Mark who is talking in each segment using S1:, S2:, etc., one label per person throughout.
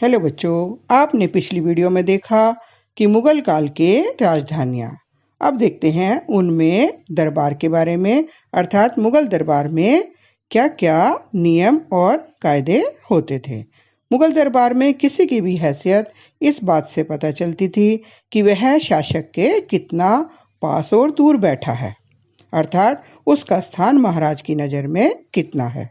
S1: Hello बच्चों, आपने पिछली वीडियो में देखा कि मुगल काल के राजधानियाँ। अब देखते हैं उनमें दरबार के बारे में, अर्थात मुगल दरबार में क्या क्या नियम और कायदे होते थे। मुगल दरबार में किसी की भी हैसियत इस बात से पता चलती थी कि वह शासक के कितना पास और दूर बैठा है, अर्थात उसका स्थान महाराज की नज़र में कितना है।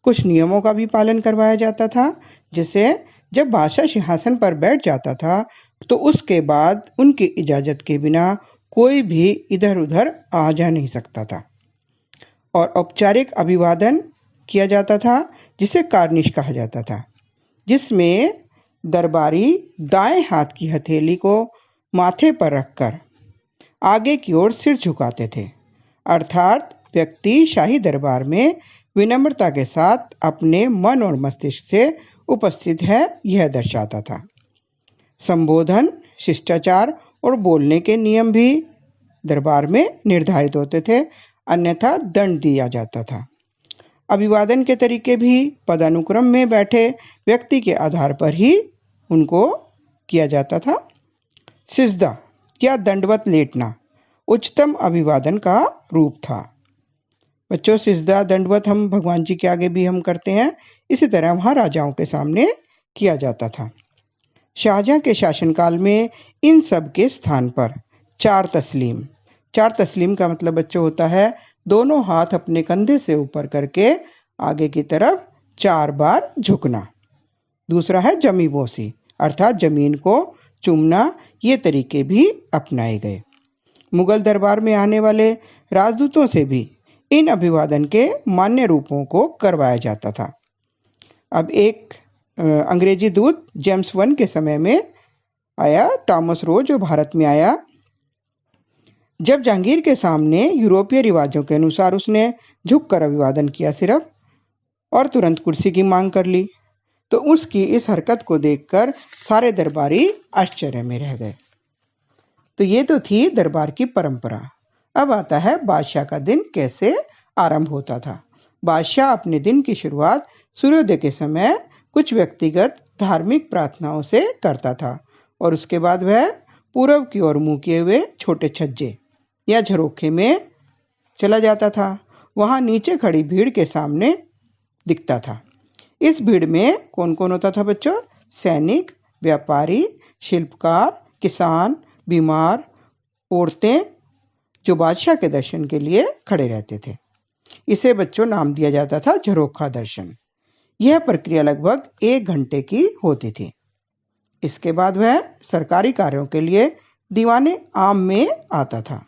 S1: कुछ नियमों का भी पालन करवाया जाता था, जैसे जब बादशाह सिंहासन पर बैठ जाता था तो उसके बाद उनकी इजाज़त के बिना कोई भी इधर उधर आ जा नहीं सकता था। और औपचारिक अभिवादन किया जाता था, जिसे कार्निश कहा जाता था, जिसमें दरबारी दाएं हाथ की हथेली को माथे पर रखकर आगे की ओर सिर झुकाते थे, अर्थात व्यक्ति शाही दरबार में विनम्रता के साथ अपने मन और मस्तिष्क से उपस्थित है, यह दर्शाता था। संबोधन, शिष्टाचार और बोलने के नियम भी दरबार में निर्धारित होते थे, अन्यथा दंड दिया जाता था। अभिवादन के तरीके भी पदानुक्रम में बैठे व्यक्ति के आधार पर ही उनको किया जाता था। सिजदा या दंडवत लेटना उच्चतम अभिवादन का रूप था। बच्चों, सिजदा दंडवत हम भगवान जी के आगे भी हम करते हैं, इसी तरह वहाँ राजाओं के सामने किया जाता था। शाहजहां के शासनकाल में इन सब के स्थान पर चार तस्लीम का मतलब बच्चों होता है दोनों हाथ अपने कंधे से ऊपर करके आगे की तरफ 4 बार झुकना। दूसरा है जमी बोसी, अर्थात जमीन को चूमना। ये तरीके भी अपनाए गए। मुगल दरबार में आने वाले राजदूतों से भी इन अभिवादन के मान्य रूपों को करवाया जाता था। अब एक अंग्रेजी दूत जेम्स वन के समय में आया, टॉमस रो, जो भारत में आया। जब जहांगीर के सामने यूरोपीय रिवाजों के अनुसार उसने झुककर अभिवादन किया सिर्फ, और तुरंत कुर्सी की मांग कर ली, तो उसकी इस हरकत को देखकर सारे दरबारी आश्चर्य में रह गए। तो ये तो थी दरबार की परंपरा। अब आता है बादशाह का दिन कैसे आरंभ होता था। बादशाह अपने दिन की शुरुआत सूर्योदय के समय कुछ व्यक्तिगत धार्मिक प्रार्थनाओं से करता था, और उसके बाद वह पूर्व की ओर मुंह किए हुए छोटे छज्जे या झरोखे में चला जाता था। वहां नीचे खड़ी भीड़ के सामने दिखता था। इस भीड़ में कौन कौन होता था बच्चों? सैनिक, व्यापारी, शिल्पकार, किसान, बीमार, औरतें, जो बादशाह के दर्शन के लिए खड़े रहते थे। इसे बच्चों नाम दिया जाता था झरोखा दर्शन। यह प्रक्रिया लगभग 1 घंटे की होती थी। इसके बाद वह सरकारी कार्यों के लिए दीवाने आम में आता था,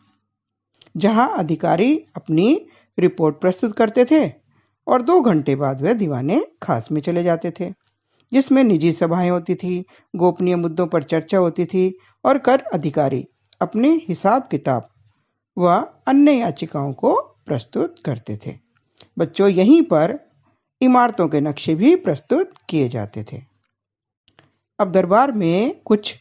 S1: जहां अधिकारी अपनी रिपोर्ट प्रस्तुत करते थे, और 2 घंटे बाद वह दीवाने खास में चले जाते थे, जिसमें निजी सभाएं होती थी, गोपनीय मुद्दों पर चर्चा होती थी, और कर अधिकारी अपने हिसाब किताब व अन्य याचिकाओं को प्रस्तुत करते थे। बच्चों, यहीं पर इमारतों के नक्शे भी प्रस्तुत किए जाते थे। अब दरबार में कुछ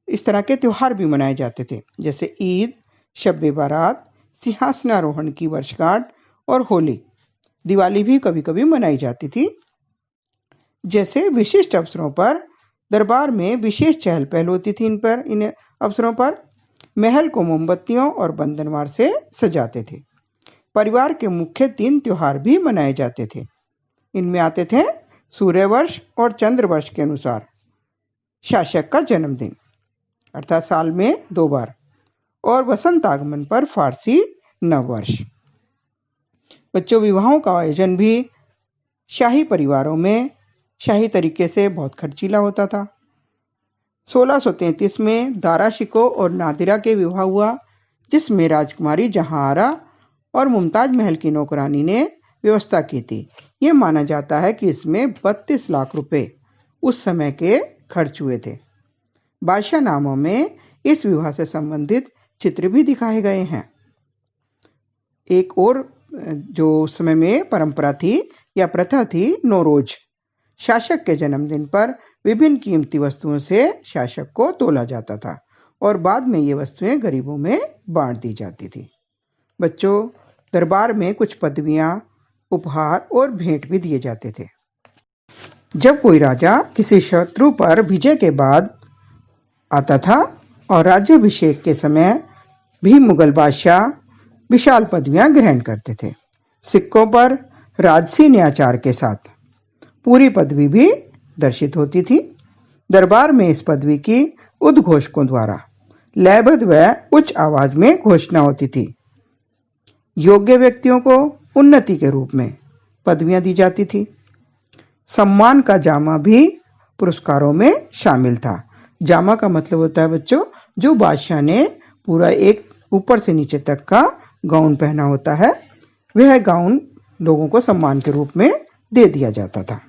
S1: इस तरह के त्योहार भी मनाए जाते थे, जैसे ईद, शब बारात, सिंहासनारोहण की वर्षगांठ और होली। दिवाली भी कभी कभी मनाई जाती थी। जैसे विशिष्ट अवसरों पर दरबार में विशेष चहल पहल होती थी। इन अवसरों पर महल को मोमबत्तियों और बंधनवार से सजाते थे। परिवार के मुख्य 3 त्योहार भी मनाए जाते थे। इनमें आते थे सूर्य वर्ष और चंद्र वर्ष के अनुसार शासक का जन्मदिन, अर्थात साल में 2 बार, और वसंत आगमन पर फारसी नववर्ष। बच्चों, विवाहों का आयोजन भी शाही परिवारों में शाही तरीके से बहुत खर्चीला होता था। 1633 में दारा शिको और नादिरा के विवाह हुआ, जिसमें राजकुमारी जहांआरा और मुमताज महल की नौकरानी ने व्यवस्था की थी। यह माना जाता है कि इसमें 32 लाख रुपए उस समय के खर्च हुए थे। बादशाह नामों में इस विवाह से संबंधित चित्र भी दिखाए गए हैं। एक और जो उस समय में परंपरा थी या प्रथा थी, नौरोज। शासक के जन्मदिन पर विभिन्न कीमती वस्तुओं से शासक को तोला जाता था, और बाद में ये वस्तुएं गरीबों में बांट दी जाती थी। बच्चों, दरबार में कुछ पदवियां, उपहार और भेंट भी दिए जाते थे। जब कोई राजा किसी शत्रु पर विजय के बाद आता था और राज्याभिषेक के समय भी मुगल बादशाह विशाल पदवियां ग्रहण करते थे। सिक्कों पर राजसी न्याचार के साथ पूरी पदवी भी दर्शित होती थी। दरबार में इस पदवी की उद्घोषकों द्वारा लयबद्ध व उच्च आवाज में घोषणा होती थी। योग्य व्यक्तियों को उन्नति के रूप में पदवियां दी जाती थी। सम्मान का जामा भी पुरस्कारों में शामिल था। जामा का मतलब होता है बच्चों, जो बादशाह ने पूरा एक ऊपर से नीचे तक का गाउन पहना होता है, वह गाउन लोगों को सम्मान के रूप में दे दिया जाता था।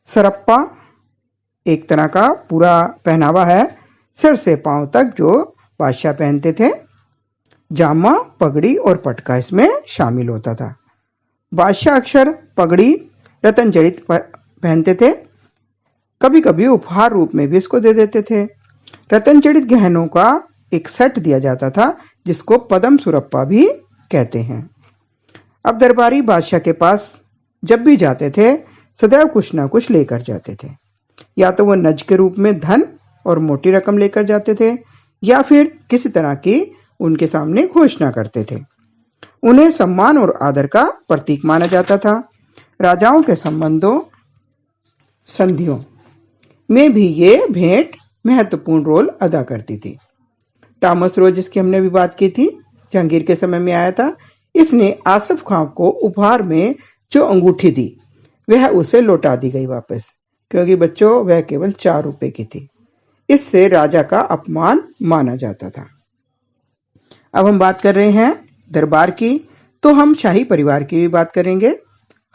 S1: सरप्पा एक तरह का पूरा पहनावा है, सिर से पांव तक जो बादशाह पहनते थे। जामा, पगड़ी और पटका इसमें शामिल होता था। बादशाह अक्सर पगड़ी रतन जड़ित पहनते थे, कभी कभी उपहार रूप में भी इसको दे देते थे। रतन जड़ित गहनों का एक सेट दिया जाता था जिसको पदम सुरप्पा भी कहते हैं। अब दरबारी बादशाह के पास जब भी जाते थे सदैव कुछ ना कुछ लेकर जाते थे। या तो वो नज के रूप में धन और मोटी रकम लेकर जाते थे या फिर किसी तरह की उनके सामने घोषणा करते थे। उन्हें सम्मान और आदर का प्रतीक माना जाता था। राजाओं के संबंधों संधियों में भी ये भेंट महत्वपूर्ण रोल अदा करती थी। टॉमस रोज, जिसकी हमने भी बात की थी, जहांगीर के समय में आया था, इसने आसिफ खां को उपहार में जो अंगूठी दी वह उसे लौटा दी गई वापस, क्योंकि बच्चों वह केवल 4 रुपए की थी। इससे राजा का अपमान माना जाता था। अब हम बात कर रहे हैं दरबार की, तो हम शाही परिवार की भी बात करेंगे।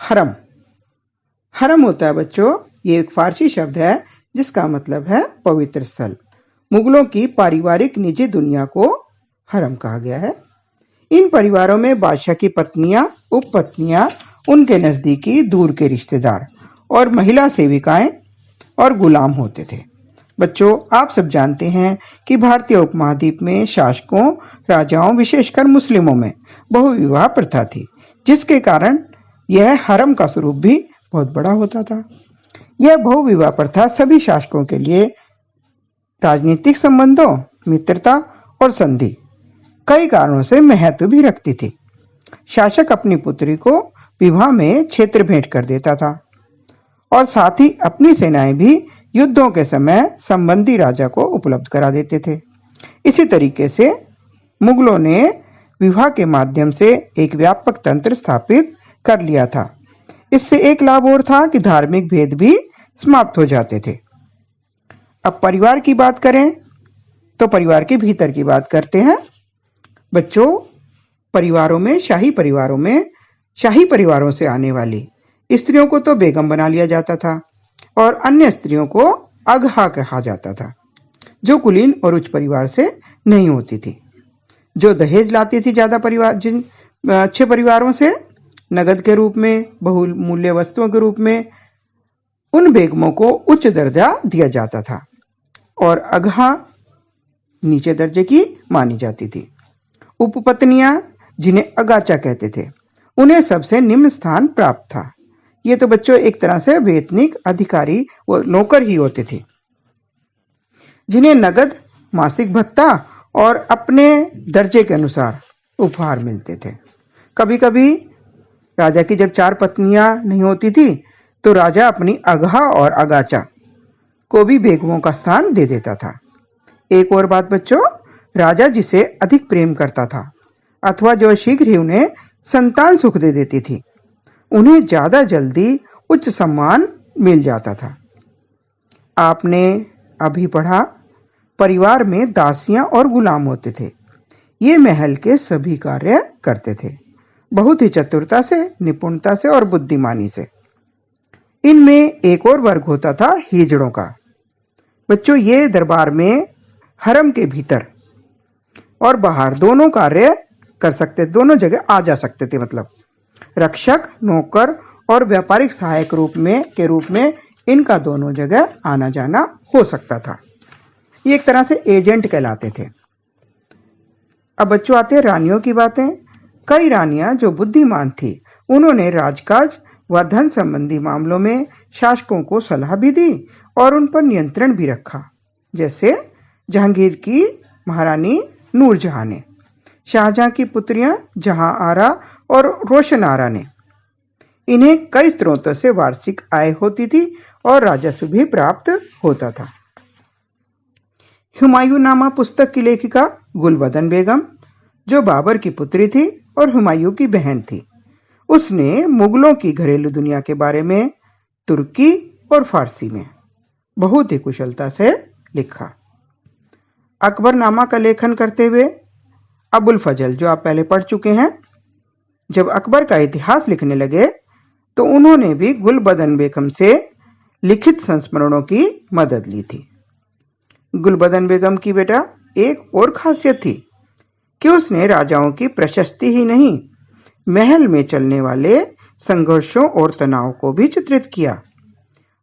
S1: हरम। हरम होता है बच्चों, ये एक फारसी शब्द है जिसका मतलब है पवित्र स्थल। मुगलों की पारिवारिक निजी दुनिया को हरम कहा गया है। इन परिवारों में बादशाह की पत्नियां, उपपत्नियां, उनके नजदीकी दूर के रिश्तेदार और महिला सेविकाएं और गुलाम होते थे। बच्चों, आप सब जानते हैं कि भारतीय उपमहाद्वीप में शासकों, राजाओं, विशेषकर मुस्लिमों में बहुविवाह प्रथा थी, जिसके कारण यह हरम का स्वरूप भी बहुत बड़ा होता था। यह बहुविवाह प्रथा सभी शासकों के लिए राजनीतिक संबंधों, मित्रता और संधि कई कारणों से महत्व भी रखती थी। शासक अपनी पुत्री को विवाह में क्षेत्र भेंट कर देता था और साथ ही अपनी सेनाएं भी युद्धों के समय संबंधी राजा को उपलब्ध करा देते थे। इसी तरीके से मुगलों ने विवाह के माध्यम से एक व्यापक तंत्र स्थापित कर लिया था। इससे एक लाभ और था कि धार्मिक भेद भी समाप्त हो जाते थे। अब परिवार की बात करें तो परिवार के भीतर की बात करते हैं। बच्चों, शाही परिवारों से आने वाली स्त्रियों को तो बेगम बना लिया जाता था और अन्य स्त्रियों को अगहा कहा जाता था, जो कुलीन और उच्च परिवार से नहीं होती थी। जो दहेज लाती थी जिन अच्छे परिवारों से नगद के रूप में, बहुमूल्य वस्तुओं के रूप में, उन बेगमों को उच्च दर्जा दिया जाता था और अगहा नीचे दर्जे की मानी जाती थी। उपपत्नियां, जिन्हें अगाचा कहते थे, उन्हें सबसे निम्न स्थान प्राप्त था। ये तो बच्चों एक तरह से वेतनिक अधिकारी व नौकर ही होते थे, जिन्हें नगद, मासिक भत्ता और अपने दर्जे के अनुसार उपहार मिलते थे। कभी कभी राजा की जब 4 पत्नियां नहीं होती थी तो राजा अपनी अगहा और अगाचा को भी बेगमों का स्थान दे देता था। एक और बात बच्चों, राजा जिसे अधिक प्रेम करता था अथवा जो शीघ्र ही उन्हें संतान सुख दे देती थी, उन्हें ज्यादा जल्दी उच्च सम्मान मिल जाता था। आपने अभी पढ़ा, परिवार में दासियां और गुलाम होते थे। ये महल के सभी कार्य करते थे, बहुत ही चतुरता से, निपुणता से और बुद्धिमानी से। इनमें एक और वर्ग होता था हिजड़ों का। बच्चों, ये दरबार में हरम के भीतर और बाहर दोनों कार्य कर सकते, दोनों जगह आ जा सकते थे। मतलब रक्षक, नौकर और व्यापारिक सहायक के रूप में इनका दोनों जगह आना जाना हो सकता था। ये एक तरह से एजेंट कहलाते थे। अब बच्चों आते हैं रानियों की बातें। कई रानियां जो बुद्धिमान थी, उन्होंने राजकाज वह धन संबंधी मामलों में शासकों को सलाह भी दी और उन पर नियंत्रण भी रखा। जैसे जहांगीर की महारानी नूरजहां ने, शाहजहां की पुत्रियां जहां आरा और रोशन आरा ने। इन्हें कई स्रोतों से वार्षिक आय होती थी और राजस्व भी प्राप्त होता था। हुमायूं नामा पुस्तक की लेखिका गुलबदन बेगम, जो बाबर की पुत्री थी और हुमायूं की बहन थी, उसने मुगलों की घरेलू दुनिया के बारे में तुर्की और फारसी में बहुत ही कुशलता से लिखा। अकबरनामा का लेखन करते हुए अबुल फजल, जो आप पहले पढ़ चुके हैं, जब अकबर का इतिहास लिखने लगे तो उन्होंने भी गुलबदन बेगम से लिखित संस्मरणों की मदद ली थी। गुलबदन बेगम की बेटा एक और खासियत थी कि उसने राजाओं की प्रशस्ति ही नहीं, महल में चलने वाले संघर्षों और तनाव को भी चित्रित किया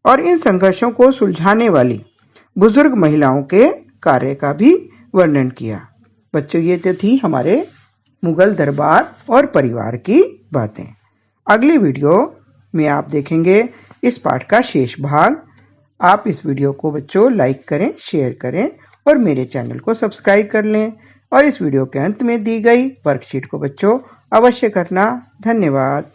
S1: और इन संघर्षों को सुलझाने वाली बुजुर्ग महिलाओं के कार्य का भी वर्णन किया। बच्चों, ये तो थी हमारे मुगल दरबार और परिवार की बातें। अगली वीडियो में आप देखेंगे इस पाठ का शेष भाग। आप इस वीडियो को बच्चों लाइक करें, शेयर करें और मेरे चैनल को सब्सक्राइब कर लें और इस वीडियो के अंत में दी गई वर्कशीट को बच्चों अवश्य करना। धन्यवाद।